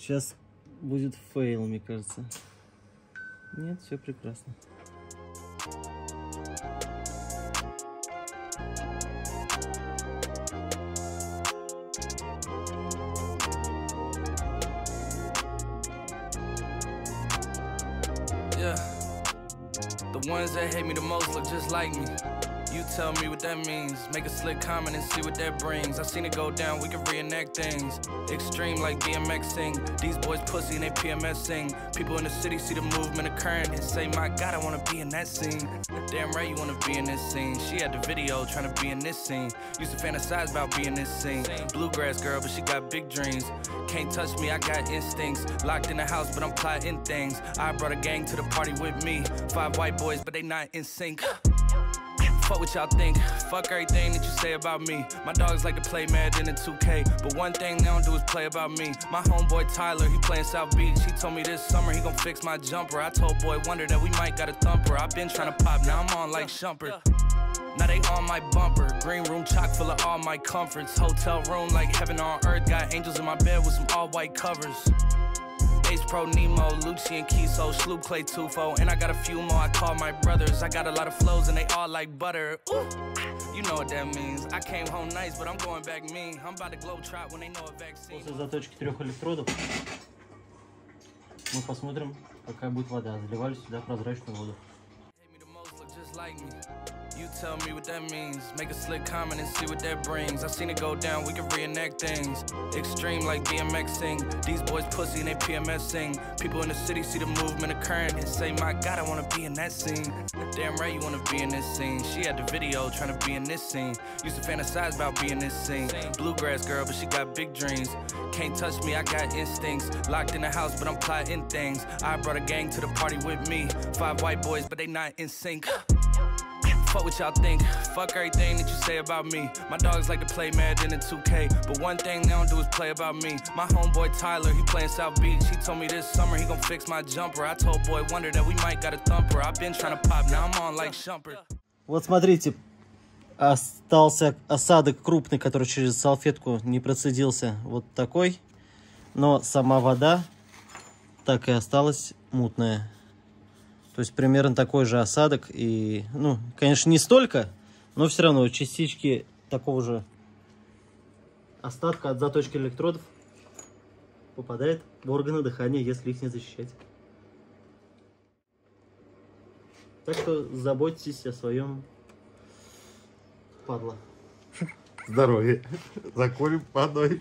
Сейчас будет фейл, мне кажется. Нет, все прекрасно. Yeah, the ones that hate me the most look just like me. You tell me what that means. Make a slick comment and see what that brings. I seen it go down, we can reenact things. Extreme like BMXing. These boys pussy and they PMSing. People in the city see the movement occurring and say, my God, I wanna be in that scene. Damn right you wanna be in this scene. She had the video trying to be in this scene. Used to fantasize about being this scene. Bluegrass girl, but she got big dreams. Can't touch me, I got instincts. Locked in the house, but I'm plotting things. I brought a gang to the party with me. 5 white boys, but they not in sync. Fuck what y'all think, fuck everything that you say about me. My dogs like to play Madden in 2K, but one thing they don't do is play about me. My homeboy Tyler, he playing South Beach. He told me this summer he gon' fix my jumper. I told Boy Wonder that we might got a thumper. I been trying to pop, now I'm on like Shumpert. Now they on my bumper. Green room chock full of all my comforts. Hotel room like heaven on earth. Got angels in my bed with some all white covers. Ace Pro Nemo, Lucci and Kiso, Sloop Clay Tufo, and I got a few more I call my brothers. I got a lot of flows and they all like butter. Ooh, you know what that means. I came home nice, but I'm going back mean. I'm about to globe trot when they know a vaccine. После заточки 3 электродов мы посмотрим, какая будет вода. Заливали сюда прозрачную воду. You tell me what that means. Make a slick comment and see what that brings. I seen it go down, we can reenact things. Extreme like BMXing. These boys pussy and they PMSing. People in the city see the movement occurring and say, my God, I wanna be in that scene. Damn right you wanna be in this scene. She had the video trying to be in this scene. Used to fantasize about being this scene. Bluegrass girl, but she got big dreams. Can't touch me, I got instincts. Locked in the house, but I'm plotting things. I brought a gang to the party with me. 5 white boys, but they not in sync. Fuck what y'all think, fuck everything that you say about me. My dogs like to play Madden in 2K, but one thing they don't do is play about me. My homeboy Tyler, he playing South Beach. He told me this summer he gon' fix my jumper. I told Boy Wonder that we might got a thumper. I been trying to pop, now I'm on like Shumpert. Вот смотрите, остался осадок крупный, который через салфетку не процедился. Вот такой, но сама вода так и осталась мутная. То есть примерно такой же осадок. И, ну, конечно, не столько, но все равно частички такого же остатка от заточки электродов попадает в органы дыхания, если их не защищать. Так что заботьтесь о своем, падла. Здоровье. Заколем по одной.